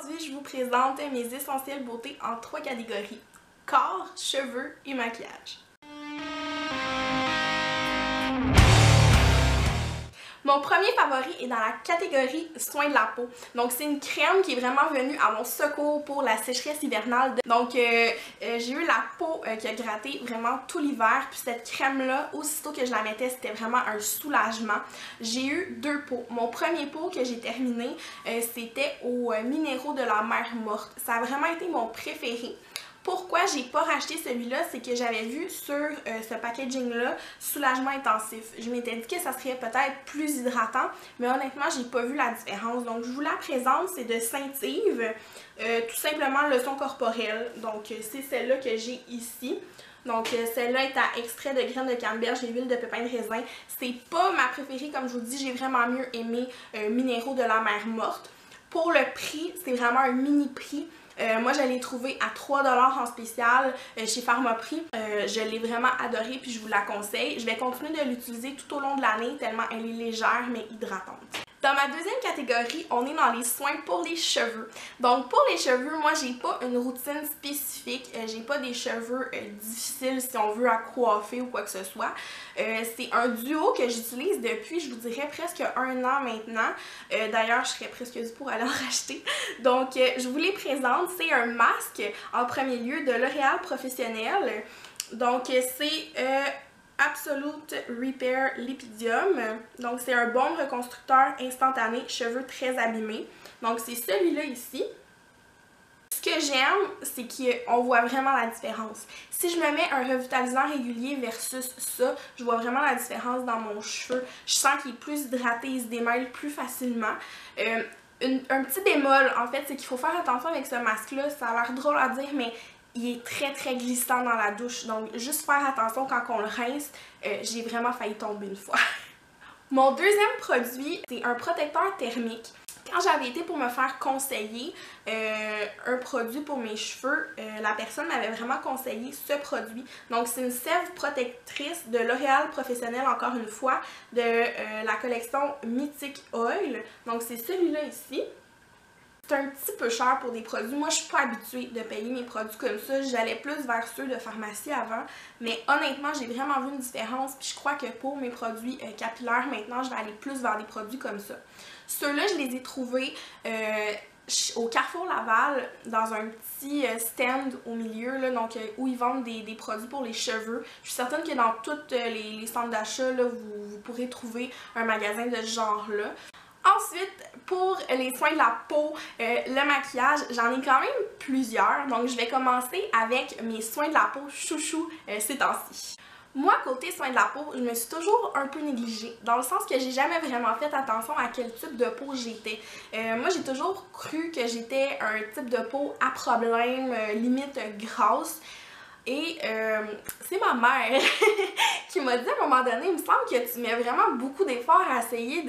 Aujourd'hui, je vous présente mes essentiels beauté en 3 catégories: corps, cheveux et maquillage. Mon premier favori est dans la catégorie soins de la peau. Donc c'est une crème qui est vraiment venue à mon secours pour la sécheresse hivernale. Donc j'ai eu la peau qui a gratté vraiment tout l'hiver. Puis cette crème-là, aussitôt que je la mettais, c'était vraiment un soulagement. J'ai eu 2 pots. Mon premier pot que j'ai terminé, c'était aux minéraux de la mer morte. Ça a vraiment été mon préféré. Pourquoi j'ai pas racheté celui-là, c'est que j'avais vu sur ce packaging-là soulagement intensif. Je m'étais dit que ça serait peut-être plus hydratant, mais honnêtement, j'ai pas vu la différence. Donc, je vous la présente, c'est de Saint-Yves, tout simplement lotion corporelle. Donc, c'est celle-là que j'ai ici. Donc, celle-là est à extrait de graines de canneberge et huile de pépins de raisin. C'est pas ma préférée, comme je vous dis, j'ai vraiment mieux aimé minéraux de la mer morte. Pour le prix, c'est vraiment un mini prix. Moi, je l'ai trouvé à 3$ en spécial chez Pharmaprix. Je l'ai vraiment adorée puis je vous la conseille. Je vais continuer de l'utiliser tout au long de l'année tellement elle est légère mais hydratante. Dans ma deuxième catégorie, on est dans les soins pour les cheveux. Donc pour les cheveux, moi j'ai pas une routine spécifique, j'ai pas des cheveux difficiles si on veut à coiffer ou quoi que ce soit. C'est un duo que j'utilise depuis, je vous dirais, presque 1 an maintenant. D'ailleurs, je serais presque due pour aller en racheter. Donc je vous les présente, c'est un masque en premier lieu de L'Oréal Professionnel. Donc c'est Absolute Repair Lipidium. Donc c'est un baume reconstructeur instantané, cheveux très abîmés. Donc c'est celui-là ici. Ce que j'aime, c'est qu'on voit vraiment la différence. Si je me mets un revitalisant régulier versus ça, je vois vraiment la différence dans mon cheveu. Je sens qu'il est plus hydraté, il se démêle plus facilement. Un petit bémol, en fait, c'est qu'il faut faire attention avec ce masque-là. Ça a l'air drôle à dire, mais il est très glissant dans la douche. Donc, juste faire attention quand on le rince. J'ai vraiment failli tomber une fois. Mon deuxième produit, c'est un protecteur thermique. Quand j'avais été pour me faire conseiller un produit pour mes cheveux, la personne m'avait vraiment conseillé ce produit. Donc c'est une sève protectrice de L'Oréal Professionnel, encore une fois, de la collection Mythic Oil. Donc c'est celui-là ici. C'est un petit peu cher pour des produits. Moi, je suis pas habituée de payer mes produits comme ça. J'allais plus vers ceux de pharmacie avant. Mais honnêtement, j'ai vraiment vu une différence. Puis je crois que pour mes produits capillaires, maintenant, je vais aller plus vers des produits comme ça. Ceux-là, je les ai trouvés au Carrefour Laval, dans un petit stand au milieu, là, donc, où ils vendent des produits pour les cheveux. Je suis certaine que dans tous les centres d'achat, vous pourrez trouver un magasin de ce genre-là. Ensuite, pour les soins de la peau, le maquillage, j'en ai quand même plusieurs. Donc, je vais commencer avec mes soins de la peau chouchou ces temps-ci. Moi, côté soins de la peau, je me suis toujours un peu négligée, dans le sens que j'ai jamais vraiment fait attention à quel type de peau j'étais. Moi, j'ai toujours cru que j'étais un type de peau à problème, limite grasse. Et c'est ma mère qui m'a dit à un moment donné, il me semble que tu mets vraiment beaucoup d'efforts à essayer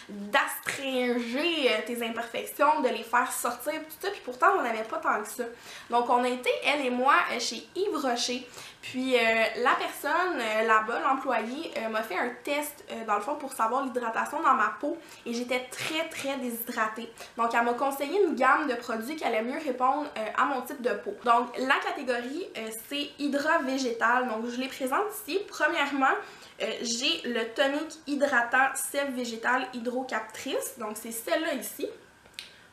d'astrenger tes imperfections, de les faire sortir, tout ça, puis pourtant on n'avait pas tant que ça. Donc on a été, elle et moi, chez Yves Rocher, puis la personne là-bas, l'employé, m'a fait un test dans le fond pour savoir l'hydratation dans ma peau et j'étais très déshydratée. Donc elle m'a conseillé une gamme de produits qui allait mieux répondre à mon type de peau. Donc la catégorie c'est Hydra Végétal, donc je les présente ici. Premièrement, j'ai le tonique hydratant sève végétale hydrocaptrice, donc c'est celle-là ici.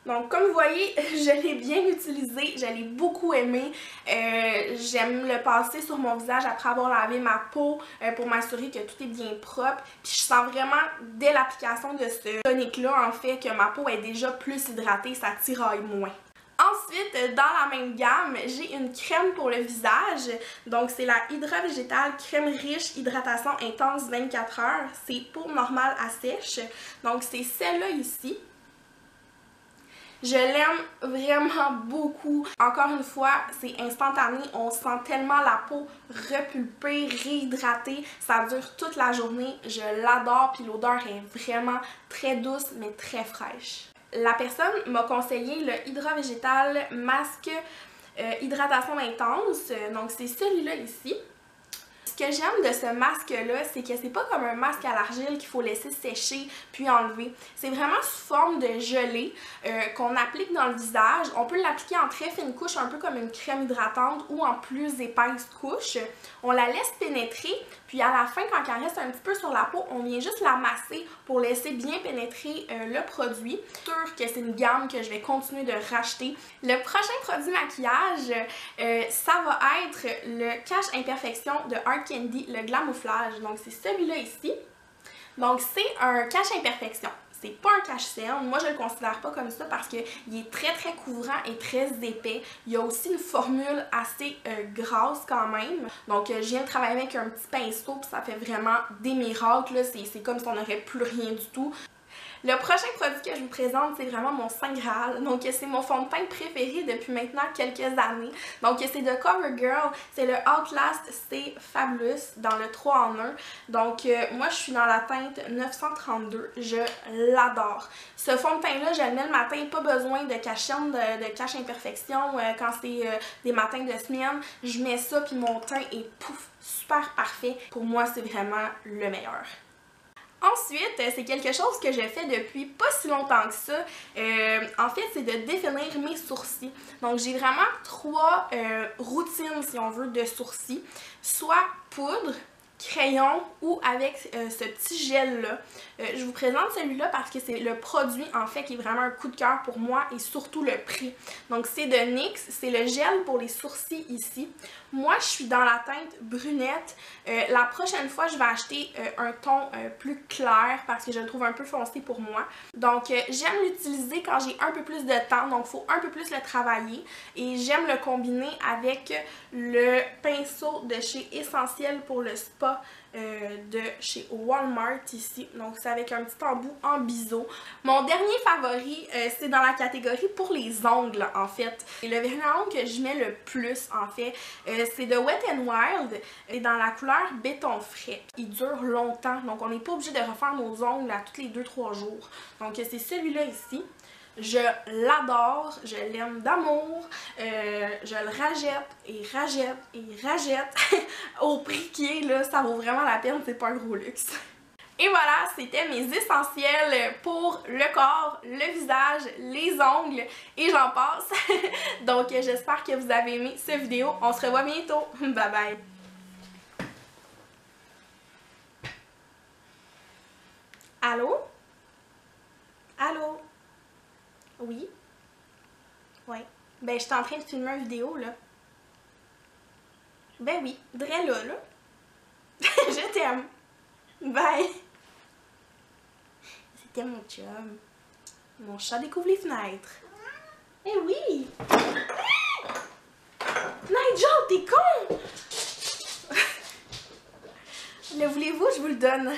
Donc comme vous voyez, je l'ai bien utilisé, je l'ai beaucoup aimé. J'aime le passer sur mon visage après avoir lavé ma peau pour m'assurer que tout est bien propre. Puis je sens vraiment dès l'application de ce tonique-là en fait que ma peau est déjà plus hydratée, ça tiraille moins. Ensuite, dans la même gamme, j'ai une crème pour le visage. Donc, c'est la Hydra Végétal Crème Riche Hydratation Intense 24 heures. C'est peau normale à sèche. Donc, c'est celle-là ici. Je l'aime vraiment beaucoup. Encore une fois, c'est instantané. On sent tellement la peau repulpée, réhydratée. Ça dure toute la journée. Je l'adore. Puis l'odeur est vraiment très douce, mais très fraîche. La personne m'a conseillé le Hydra Végétal Masque Hydratation Intense. Donc c'est celui-là ici. ce que j'aime de ce masque-là, c'est que c'est pas comme un masque à l'argile qu'il faut laisser sécher puis enlever. C'est vraiment sous forme de gelée qu'on applique dans le visage. On peut l'appliquer en très fine couche, un peu comme une crème hydratante ou en plus épaisse couche. On la laisse pénétrer, puis à la fin, quand elle reste un petit peu sur la peau, on vient juste la masser pour laisser bien pénétrer le produit. C'est sûr que c'est une gamme que je vais continuer de racheter. Le prochain produit maquillage, ça va être le Cache Imperfection de Hard Candy, le Glamouflage. Donc c'est celui-là ici. Donc c'est un Cache Imperfection. C'est pas un cache-cerne. Moi, je le considère pas comme ça parce qu'il est très couvrant et très épais. Il y a aussi une formule assez grasse quand même. Donc, je viens de travailler avec un petit pinceau puis ça fait vraiment des miracles. C'est comme si on n'aurait plus rien du tout. Le prochain produit que je vous présente, c'est vraiment mon Saint Graal. Donc, c'est mon fond de teint préféré depuis maintenant quelques années. Donc, c'est de CoverGirl. C'est le Outlast C Fabulous dans le 3 en 1. Donc, moi, je suis dans la teinte 932. Je l'adore. Ce fond de teint-là, je le mets le matin. Pas besoin de cache-cerne, de cache imperfection. Quand c'est des matins de semaine, je mets ça puis mon teint est pouf, super parfait. Pour moi, c'est vraiment le meilleur. Ensuite, c'est quelque chose que je fais depuis pas si longtemps que ça. En fait, c'est de définir mes sourcils. Donc, j'ai vraiment 3 routines, si on veut, de sourcils. Soit poudre, crayon ou avec ce petit gel-là. Je vous présente celui-là parce que c'est le produit, en fait, qui est vraiment un coup de cœur pour moi et surtout le prix. Donc, c'est de NYX. C'est le gel pour les sourcils ici. Moi, je suis dans la teinte brunette. La prochaine fois, je vais acheter un ton plus clair parce que je le trouve un peu foncé pour moi. Donc, j'aime l'utiliser quand j'ai un peu plus de temps. Donc, il faut un peu plus le travailler. Et j'aime le combiner avec le pinceau de chez Essentiel pour le spa de chez Walmart ici. Donc, c'est avec un petit embout en biseau. Mon dernier favori, c'est dans la catégorie pour les ongles, en fait. Et le vernis à ongles que je mets le plus, en fait, c'est de Wet n Wild et dans la couleur béton frais. Il dure longtemps, donc on n'est pas obligé de refaire nos ongles à tous les 2-3 jours. Donc, c'est celui-là ici. Je l'adore, je l'aime d'amour, je le rachète et rachète et rachète au prix qui est là, ça vaut vraiment la peine, c'est pas un gros luxe. Et voilà, c'était mes essentiels pour le corps, le visage, les ongles et j'en passe. Donc j'espère que vous avez aimé cette vidéo, on se revoit bientôt, bye bye! Allô? Allô? Oui? Ouais. Ben, je suis en train de filmer une vidéo, là. Ben oui, drôle là. Je t'aime. Bye! C'était mon chum. Mon chat découvre les fenêtres. Eh oui! Nigel, t'es con! Le voulez-vous? Je vous le donne.